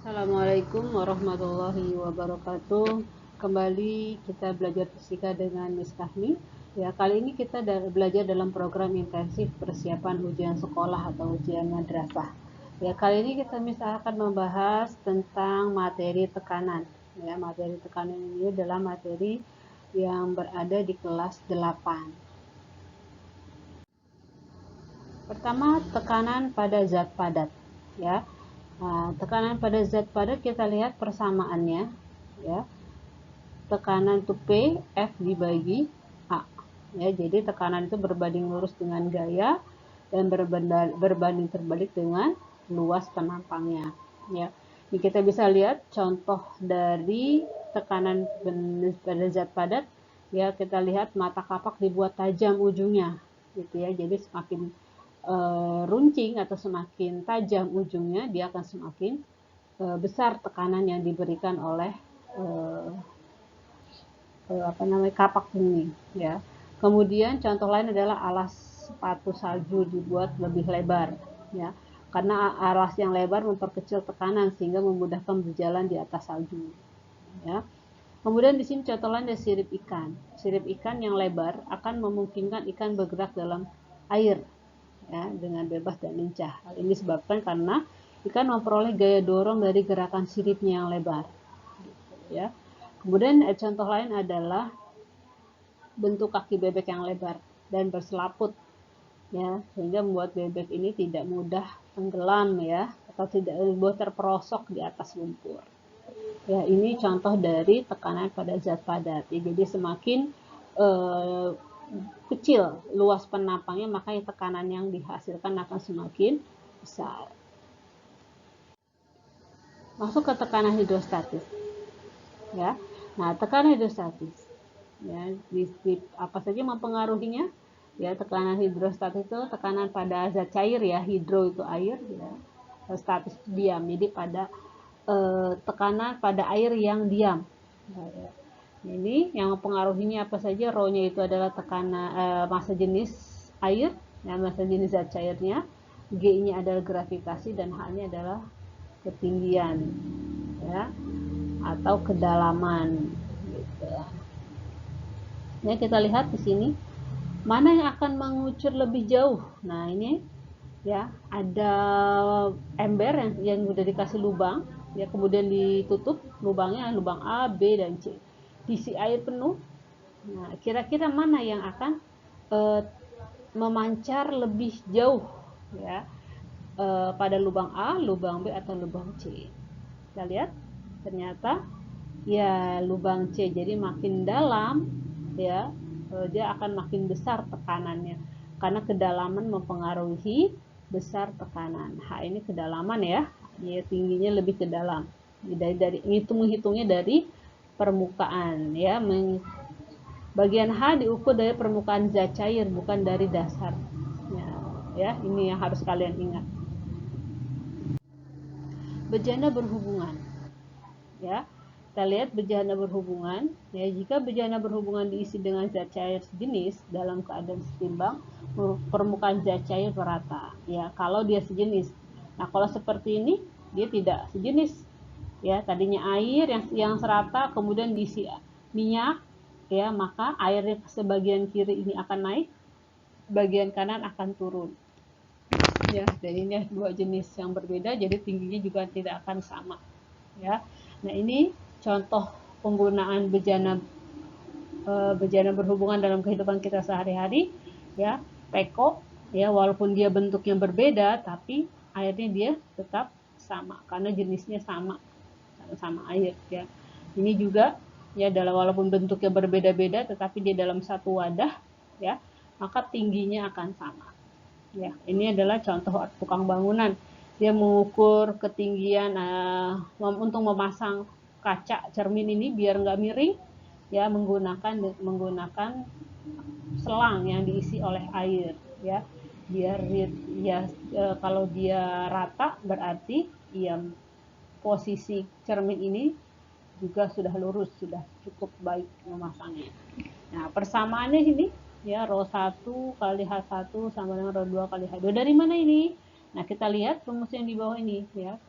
Assalamualaikum warahmatullahi wabarakatuh. Kembali kita belajar fisika dengan Miss Kahmi. Ya, kali ini kita belajar dalam program intensif persiapan ujian sekolah atau ujian madrasah. Ya, kali ini kita akan membahas tentang materi tekanan. Ya, materi tekanan ini adalah materi yang berada di kelas 8. Pertama, tekanan pada zat padat. Ya, nah, tekanan pada zat padat kita lihat persamaannya. Ya, tekanan itu P, F dibagi A. Ya, jadi tekanan itu berbanding lurus dengan gaya dan berbanding terbalik dengan luas penampangnya. Ya, ini kita bisa lihat contoh dari tekanan pada zat padat. Ya, kita lihat mata kapak dibuat tajam ujungnya, gitu ya. Jadi semakin runcing atau semakin tajam ujungnya, dia akan semakin besar tekanan yang diberikan oleh kapak ini, ya. Kemudian contoh lain adalah alas sepatu salju dibuat lebih lebar, ya, karena alas yang lebar memperkecil tekanan sehingga memudahkan berjalan di atas salju, ya. Kemudian di sini contoh lain ada sirip ikan. Sirip ikan yang lebar akan memungkinkan ikan bergerak dalam air, ya, dengan bebas dan lincah. Hal ini disebabkan karena ikan memperoleh gaya dorong dari gerakan siripnya yang lebar, ya. Kemudian contoh lain adalah bentuk kaki bebek yang lebar dan berselaput, ya, sehingga membuat bebek ini tidak mudah tenggelam, ya, atau tidak mudah terperosok di atas lumpur. Ya, ini contoh dari tekanan pada zat padat. Ya, jadi semakin kecil luas penampangnya, maka tekanan yang dihasilkan akan semakin besar. Masuk ke tekanan hidrostatis. Ya, nah tekanan hidrostatis. Ya, apa saja mempengaruhinya? Ya, tekanan hidrostatis itu tekanan pada zat cair, ya, hidro itu air, ya, statis itu diam. Jadi pada tekanan pada air yang diam. Nah, ya. Ini yang mempengaruhinya apa saja? Rho-nya itu adalah tekanan massa jenis air, ya, massa jenis zat cairnya. G-nya adalah gravitasi dan H-nya adalah ketinggian, ya, atau kedalaman, gitu. Ya, kita lihat di sini mana yang akan mengucur lebih jauh. Nah, ini, ya, ada ember yang sudah dikasih lubang, ya, kemudian ditutup lubangnya, lubang A, B, dan C, diisi air penuh. Nah, kira-kira mana yang akan memancar lebih jauh, ya, pada lubang A, lubang B, atau lubang C? Kita lihat, ternyata ya lubang C. Jadi makin dalam, ya, dia akan makin besar tekanannya karena kedalaman mempengaruhi besar tekanan. H ini kedalaman, ya, ya, tingginya lebih ke dalam. Dari menghitungnya dari permukaan, ya. Bagian H diukur dari permukaan zat cair, bukan dari dasar. Ya, ini yang harus kalian ingat. Bejana berhubungan, ya. Kita lihat bejana berhubungan, ya, jika bejana berhubungan diisi dengan zat cair sejenis dalam keadaan setimbang, permukaan zat cair merata, ya, kalau dia sejenis. Nah, kalau seperti ini dia tidak sejenis, ya, tadinya air yang serata kemudian diisi minyak, ya, maka airnya sebagian kiri ini akan naik, bagian kanan akan turun, ya. Dan ini dua jenis yang berbeda, jadi tingginya juga tidak akan sama, ya. Nah, ini contoh penggunaan bejana berhubungan dalam kehidupan kita sehari-hari, ya. Peko, ya, walaupun dia bentuknya berbeda tapi airnya dia tetap sama karena jenisnya sama air, ya. Ini juga, ya, walaupun bentuknya berbeda-beda tetapi dia dalam satu wadah, ya, maka tingginya akan sama, ya. Ini adalah contoh tukang bangunan, dia mengukur ketinggian untuk memasang kaca cermin ini biar nggak miring, ya, menggunakan selang yang diisi oleh air, ya, biar, ya, kalau dia rata berarti, ya, posisi cermin ini juga sudah lurus, sudah cukup baik memasangnya. Nah, persamaannya ini, ya, rho 1 kali H1 sama dengan rho 2 kali H2. Dari mana ini? Nah, kita lihat rumus yang di bawah ini ya.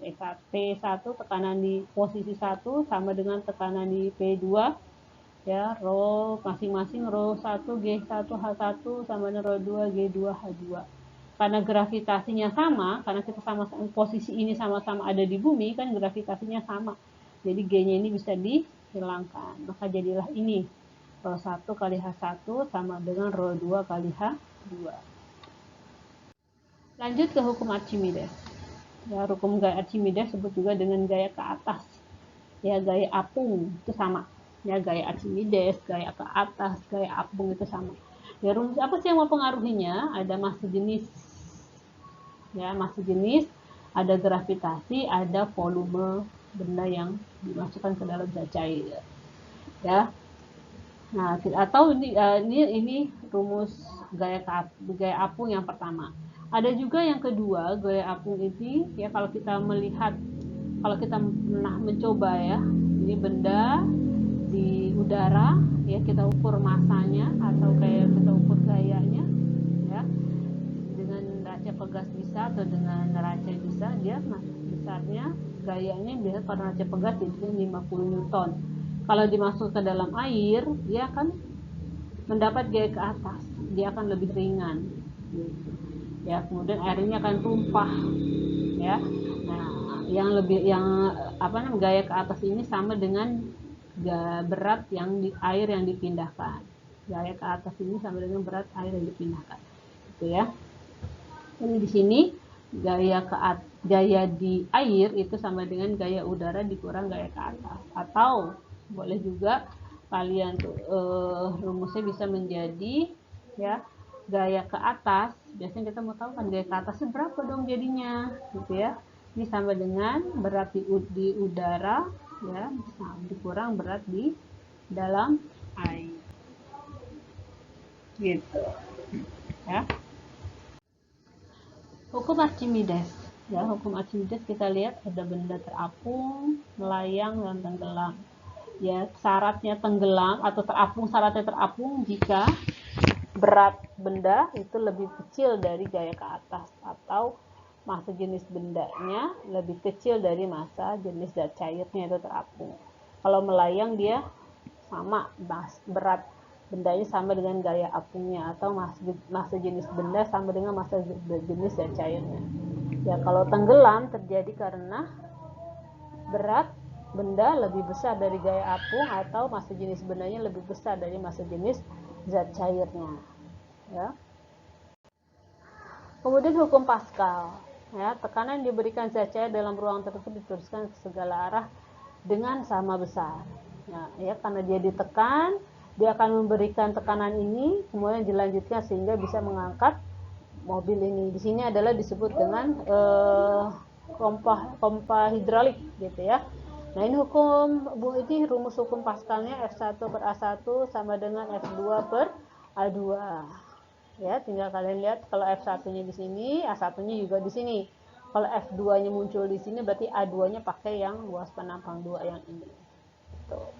P1 tekanan di posisi 1 sama dengan tekanan di P2 ya, rho masing-masing rho 1 G1 H1 sama dengan rho 2 G2 H2. Karena gravitasinya sama, karena kita sama-sama posisi ini sama-sama ada di bumi, kan gravitasinya sama. Jadi G-nya ini bisa dihilangkan. Maka jadilah ini rho 1 kali H1 sama dengan rho 2 kali H2. Lanjut ke hukum Archimedes. Ya, hukum gaya Archimedes disebut juga dengan gaya ke atas. Ya, gaya apung itu sama. Ya, gaya Archimedes, gaya ke atas, gaya apung itu sama. Ya, rumus apa sih yang mempengaruhinya? Ada massa jenis. Ya, massa jenis, ada gravitasi, ada volume benda yang dimasukkan ke dalam zat cair. Ya. Nah, atau ini rumus gaya apung yang pertama. Ada juga yang kedua, gaya apung ini ya, kalau kita pernah mencoba ya, ini benda di udara ya, kita ukur masanya atau kayak kita ukur gayanya ya, dengan neraca pegas bisa atau dengan neraca bisa, dia besarnya gayanya biasa pada neraca pegas itu 50 Newton. Kalau dimasuk ke dalam air, dia akan mendapat gaya ke atas, dia akan lebih ringan ya, kemudian airnya akan tumpah ya. Nah, yang gaya ke atas ini sama dengan berat yang di air yang dipindahkan. Gaya ke atas ini sama dengan berat air yang dipindahkan, gitu ya. Jadi di sini gaya di air itu sama dengan gaya udara dikurang gaya ke atas. Atau boleh juga kalian rumusnya bisa menjadi ya, gaya ke atas. Biasanya kita mau tahu kan gaya ke atasnya berapa dong jadinya, gitu ya. Ini sama dengan berat di udara ya, dikurang berat di dalam air, gitu ya. Hukum Archimedes ya, hukum Archimedes kita lihat ada benda terapung, melayang, dan tenggelam ya. Syaratnya tenggelam atau terapung, syaratnya terapung jika berat benda itu lebih kecil dari gaya ke atas atau massa jenis bendanya lebih kecil dari massa jenis zat cairnya itu terapung. Kalau melayang dia sama, berat bendanya sama dengan gaya apungnya atau massa jenis benda sama dengan massa jenis zat cairnya. Ya, kalau tenggelam terjadi karena berat benda lebih besar dari gaya apung atau massa jenis bendanya lebih besar dari massa jenis zat cairnya ya. Kemudian hukum Pascal ya, tekanan yang diberikan zat cair dalam ruang tertentu diteruskan ke segala arah dengan sama besar. Nah, ya, karena dia ditekan, dia akan memberikan tekanan ini, kemudian dilanjutkan sehingga bisa mengangkat mobil ini. Di sini adalah disebut dengan pompa hidraulik, gitu ya. Nah, ini rumus hukum Pascalnya F1 per A1 sama dengan F2 per A2. Ya, tinggal kalian lihat kalau F1-nya di sini, A1-nya juga di sini. Kalau F2-nya muncul di sini, berarti A2-nya pakai yang luas penampang 2 yang ini. Tuh.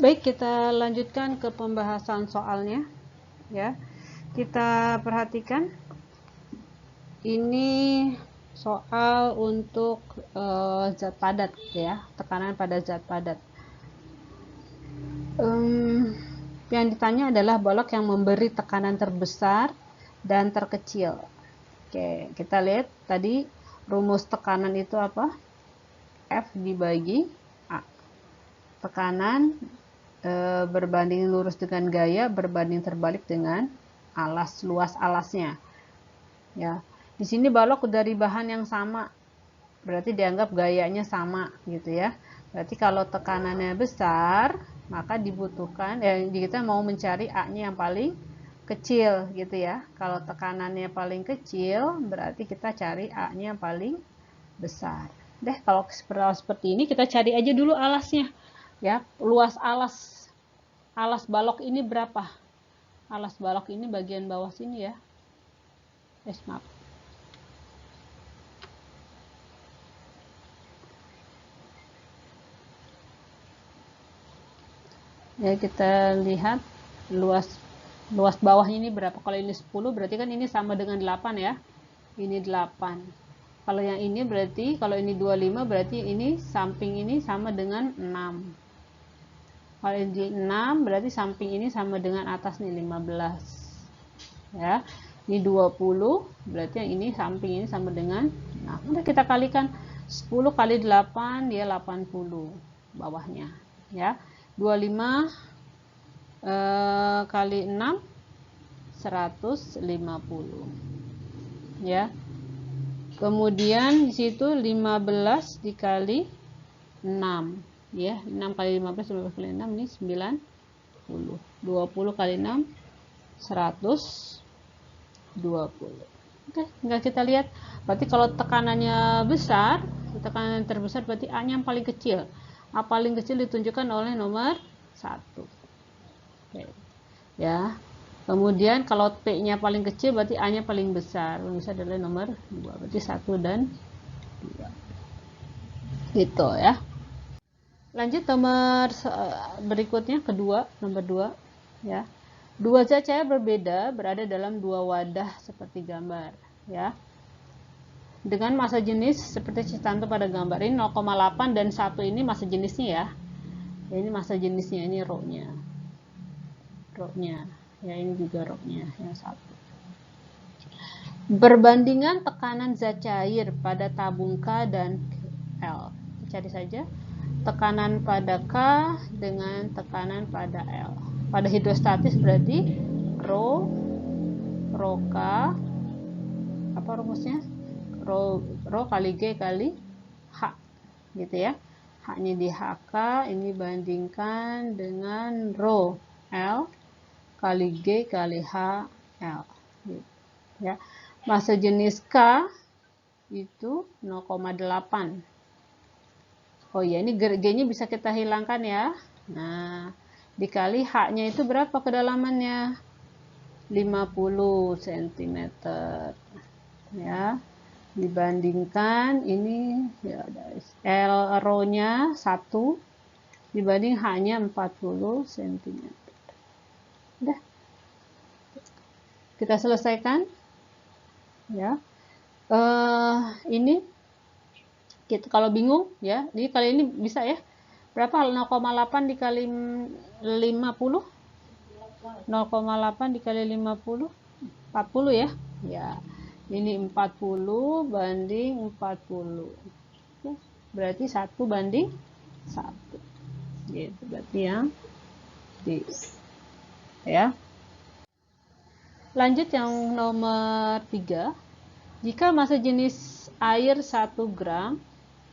Baik, kita lanjutkan ke pembahasan soalnya. Ya, kita perhatikan. Ini soal untuk zat padat, ya, tekanan pada zat padat. Yang ditanya adalah balok yang memberi tekanan terbesar dan terkecil. Oke, kita lihat tadi rumus tekanan itu apa? F dibagi A. Tekanan berbanding lurus dengan gaya berbanding terbalik dengan luas alasnya. Ya, di sini balok dari bahan yang sama, berarti dianggap gayanya sama, gitu ya. Berarti kalau tekanannya besar, maka dibutuhkan kita mau mencari A-nya yang paling kecil, gitu ya. Kalau tekanannya paling kecil, berarti kita cari A-nya yang paling besar. Deh, kalau seperti ini kita cari aja dulu alasnya. Ya, luas alas balok ini berapa? Alas balok ini bagian bawah sini ya. Maaf. Ya, kita lihat luas bawahnya ini berapa. Kalau ini 10 berarti kan ini sama dengan 8 ya. ini 8. Kalau yang ini berarti, kalau ini 25 berarti ini samping ini sama dengan 6. Kalau ini 6 berarti samping ini sama dengan atas nih 15. Ya. Ini 20 berarti yang ini samping ini sama dengan, nah udah kita kalikan 10 kali 8 dia 80 bawahnya ya. 25 kali 6 150 ya. Kemudian di situ 15 dikali 6 ya. 6 kali 15 kali 6 ini 90. 20 kali 6 120. Oke, tinggal kita lihat. Berarti kalau tekanannya besar, tekanan terbesar berarti A-nya yang paling kecil. A paling kecil ditunjukkan oleh nomor 1. Oke. Ya. Kemudian kalau P-nya paling kecil berarti A-nya paling besar. Paling besar adalah nomor 2. Berarti 1 dan 2. Gitu ya. Lanjut nomor berikutnya, kedua, nomor 2 ya. Dua zat cair berbeda berada dalam dua wadah seperti gambar ya. Dengan massa jenis seperti contoh pada gambar ini 0,8 dan 1 ini massa jenisnya ya. Ini massa jenisnya, ini rho-nya. Rho-nya. Ya, ini juga rho-nya yang 1. Perbandingan tekanan zat cair pada tabung K dan L. Cari saja tekanan pada K dengan tekanan pada L. Pada hidrostatis berarti rho K, apa rumusnya? Rho kali G kali H gitu ya. H-nya di HK, ini bandingkan dengan rho L kali G kali H L gitu ya. Massa jenis K itu 0,8. Oh ya, ini G-nya bisa kita hilangkan ya. Nah, dikali H-nya itu berapa kedalamannya? 50 cm. Ya. Dibandingkan ini ya L rho-nya 1 dibanding H-nya 40 cm. Udah. Kita selesaikan. Ya. Ini kita kalau bingung ya, jadi kali ini bisa ya. Berapa 0,8 dikali 50? 0,8 dikali 50 40 ya. Ya. Ini 40 banding 40. Berarti 1 banding 1. Gitu berarti yang di ya. Lanjut yang nomor 3. Jika massa jenis air 1 gram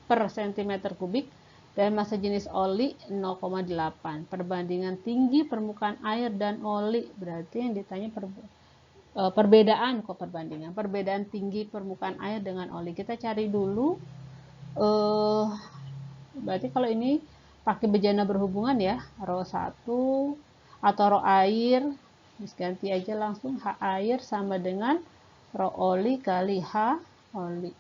per cm kubik dan massa jenis oli 0,8. Perbandingan tinggi permukaan air dan oli. Berarti yang ditanya perbedaan kok perbandingan. Perbedaan tinggi permukaan air dengan oli. Kita cari dulu. Berarti kalau ini pakai bejana berhubungan ya. Rho 1 atau rho air. Ganti aja langsung H air sama dengan rho oli kali H oli.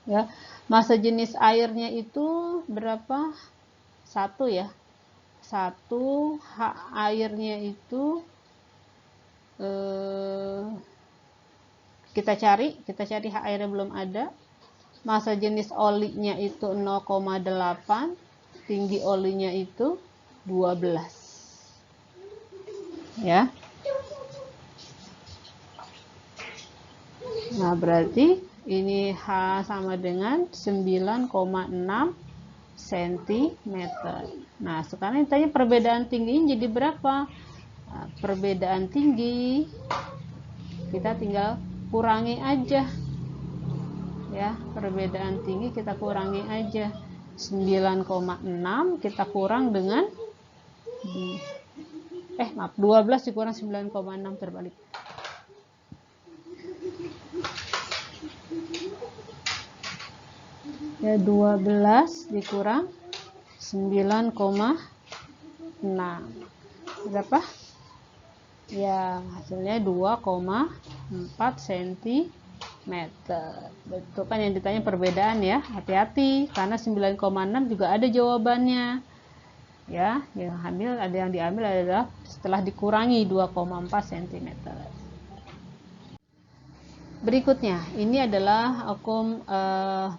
Ya, massa jenis airnya itu berapa? 1 ya. 1 H airnya itu kita cari H airnya belum ada. Massa jenis olinya itu 0,8, tinggi olinya itu 12. Ya. Nah, berarti ini H sama dengan 9,6 cm. Nah, sekarang ditanya perbedaan tingginya jadi berapa? Nah, perbedaan tinggi kita tinggal kurangi aja. Ya, perbedaan tinggi kita kurangi aja. 9,6 kita kurang dengan 12 dikurang 9,6 terbalik. Ya, 12 dikurang 9,6 berapa? Ya, hasilnya 2,4 cm. Betul kan yang ditanya perbedaan ya. Hati-hati karena 9,6 juga ada jawabannya. Ya, yang diambil adalah setelah dikurangi 2,4 cm. Berikutnya, ini adalah hukum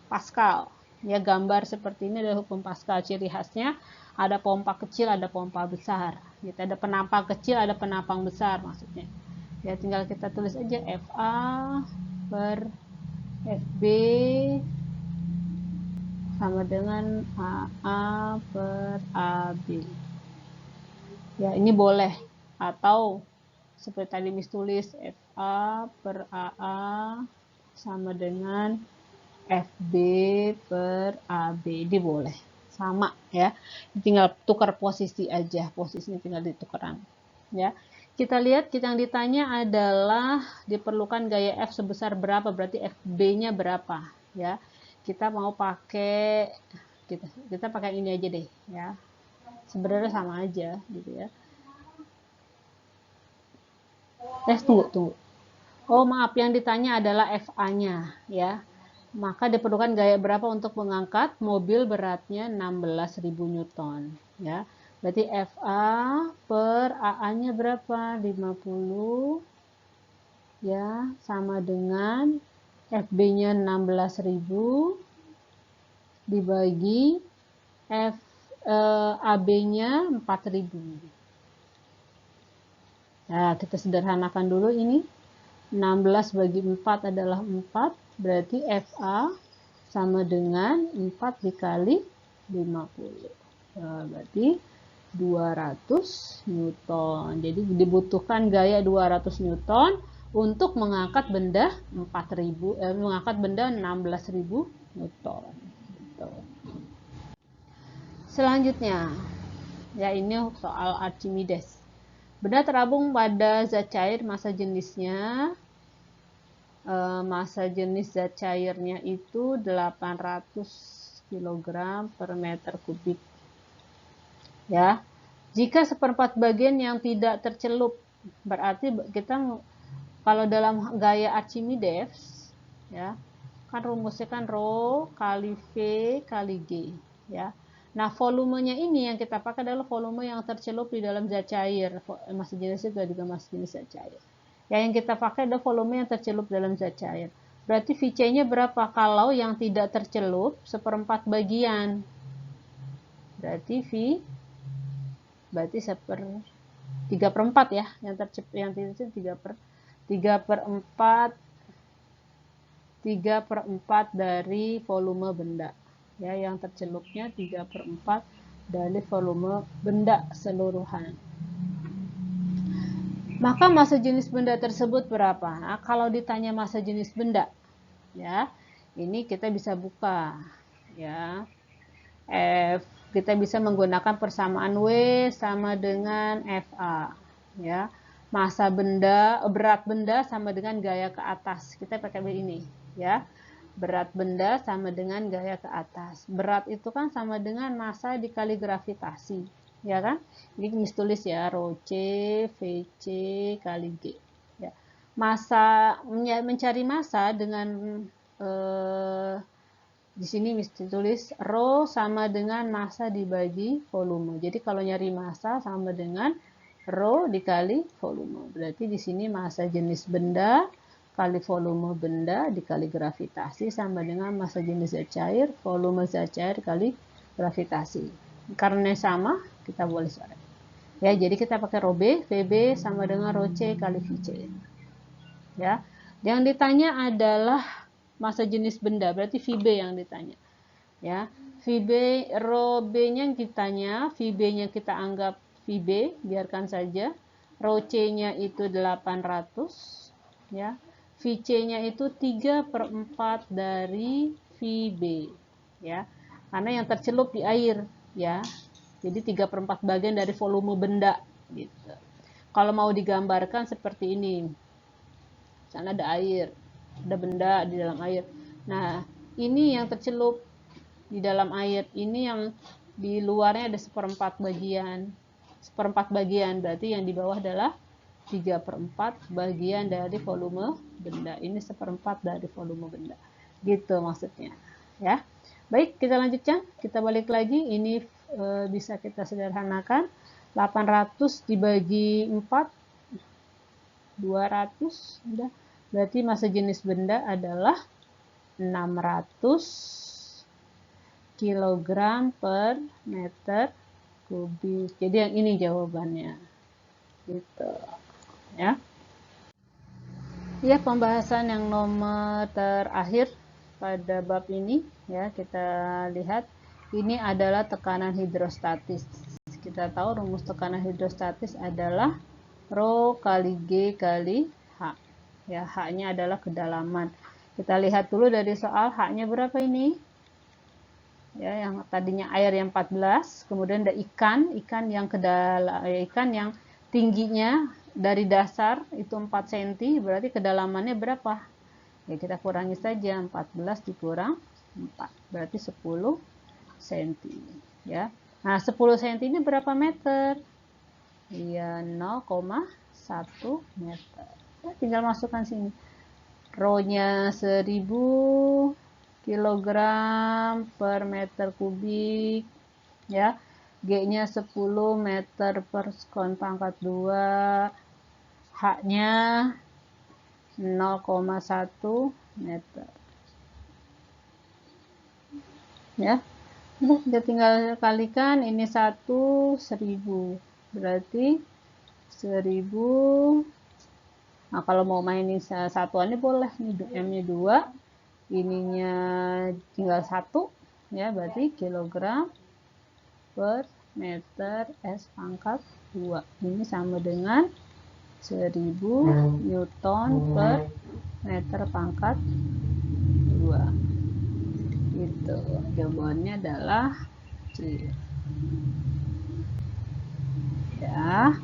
Pascal. Ya, gambar seperti ini adalah hukum Pascal. Ciri khasnya ada pompa kecil, ada pompa besar. Gitu, ada penampang kecil, ada penampang besar maksudnya. Ya, tinggal kita tulis aja FA per FB sama dengan AA per AB. Ya, ini boleh. Atau seperti tadi Miss tulis FA per AA sama dengan FB per AB. Ini boleh. Sama ya. Tinggal tukar posisi aja. Posisinya tinggal ditukeran. Ya. Kita lihat yang ditanya adalah diperlukan gaya F sebesar berapa, berarti FB-nya berapa ya. Kita mau pakai kita pakai ini aja deh ya. Sebenarnya sama aja gitu ya. Tunggu. Oh, maaf, yang ditanya adalah FA-nya ya. Maka diperlukan gaya berapa untuk mengangkat mobil beratnya 16.000 Newton ya. Berarti FA per AA-nya berapa? 50 ya, sama dengan FB-nya 16.000 dibagi AB-nya 4.000. Nah, kita sederhanakan dulu ini. 16 bagi 4 adalah 4, berarti FA sama dengan 4 dikali 50. Nah, berarti 200 Newton. Jadi dibutuhkan gaya 200 Newton untuk mengangkat benda 4.000, mengangkat benda 16.000 Newton. Gitu. Selanjutnya, ya ini soal Archimedes. Benda terapung pada zat cair, massa jenis zat cairnya itu 800 kg per meter kubik. Ya, jika seperempat bagian yang tidak tercelup, berarti kita kalau dalam gaya Archimedes, ya, kan rumusnya kan rho kali V kali G, ya. Nah, volumenya ini yang kita pakai adalah volume yang tercelup di dalam zat cair. Massa jenisnya juga massa jenis zat cair. Ya, yang kita pakai adalah volume yang tercelup dalam zat cair. Berarti VC-nya berapa? Kalau yang tidak tercelup seperempat bagian. Berarti berarti 3/4 ya. Yang tercelup 3/4 dari volume benda. Ya, yang tercelupnya 3/4 dari volume benda keseluruhan. Maka massa jenis benda tersebut berapa? Nah, kalau ditanya massa jenis benda, ya, ini kita bisa buka, ya. Kita bisa menggunakan persamaan W sama dengan FA, ya. Massa benda, berat benda sama dengan gaya ke atas. Kita pakai ini, ya. Berat benda sama dengan gaya ke atas. Berat itu kan sama dengan massa dikali gravitasi, ya kan? Ini Miss tulis ya, rho C VC kali G. Ya. Massa, mencari massa dengan di sini Miss tulis rho sama dengan massa dibagi volume. Jadi kalau nyari massa sama dengan rho dikali volume. Berarti di sini massa jenis benda kali volume benda dikali gravitasi sama dengan massa jenis zat cair, volume zat cair kali gravitasi. Karena sama, kita boleh coret. Ya, jadi kita pakai rho B, VB sama dengan rho C kali VC. Ya. Yang ditanya adalah massa jenis benda, berarti VB yang ditanya. Ya. VB, rho B-nya ditanya, VB-nya kita anggap VB, biarkan saja. Rho C-nya itu 800, ya. VC-nya itu 3/4 dari VB, ya. Karena yang tercelup di air, ya. Jadi 3/4 bagian dari volume benda, gitu. Kalau mau digambarkan seperti ini. Sana ada air, ada benda di dalam air. Nah, ini yang tercelup di dalam air, ini yang di luarnya ada 1/4 bagian. 1/4 bagian, berarti yang di bawah adalah 3/4 bagian dari volume benda. Ini 1/4 dari volume benda. Gitu maksudnya. Ya. Baik, kita lanjutkan. Kita balik lagi. Ini bisa kita sederhanakan. 800 dibagi 4. 200. Udah. Berarti massa jenis benda adalah 600 kg per meter kubik. Jadi yang ini jawabannya. Gitu. Ya. Ya, pembahasan yang nomor terakhir pada bab ini ya, kita lihat ini adalah tekanan hidrostatis. Kita tahu rumus tekanan hidrostatis adalah Rho kali G kali H. Ya, H-nya adalah kedalaman. Kita lihat dulu dari soal H-nya berapa ini? Ya, yang tadinya air yang 14, kemudian ada ikan yang ikan yang tingginya dari dasar itu 4 cm, berarti kedalamannya berapa? Ya, kita kurangi saja, 14 dikurang 4, berarti 10 cm. Ya. Nah, 10 cm ini berapa meter? Iya, 0,1 meter. Ya, tinggal masukkan sini. Rho-nya 1000 kg per meter kubik. Ya. G-nya 10 meter per sekon pangkat 2. H-nya 0,1 meter. Ya. Udah, kita tinggal kalikan, ini 1000. Berarti 1000. Nah, kalau mau mainin satuannya boleh. Ini M-nya 2. Ininya tinggal 1. Ya, berarti kilogram per meter S pangkat 2. Ini sama dengan 1000 Newton per meter pangkat 2. Itu jawabannya adalah C. Ya.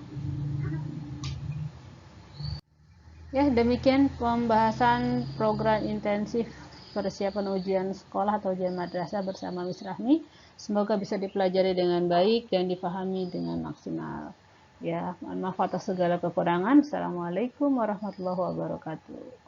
Ya, demikian pembahasan program intensif persiapan ujian sekolah atau ujian madrasah bersama Miss Rahmi. Semoga bisa dipelajari dengan baik dan dipahami dengan maksimal. Ya, mohon maaf atas segala kekurangan. Assalamualaikum warahmatullahi wabarakatuh.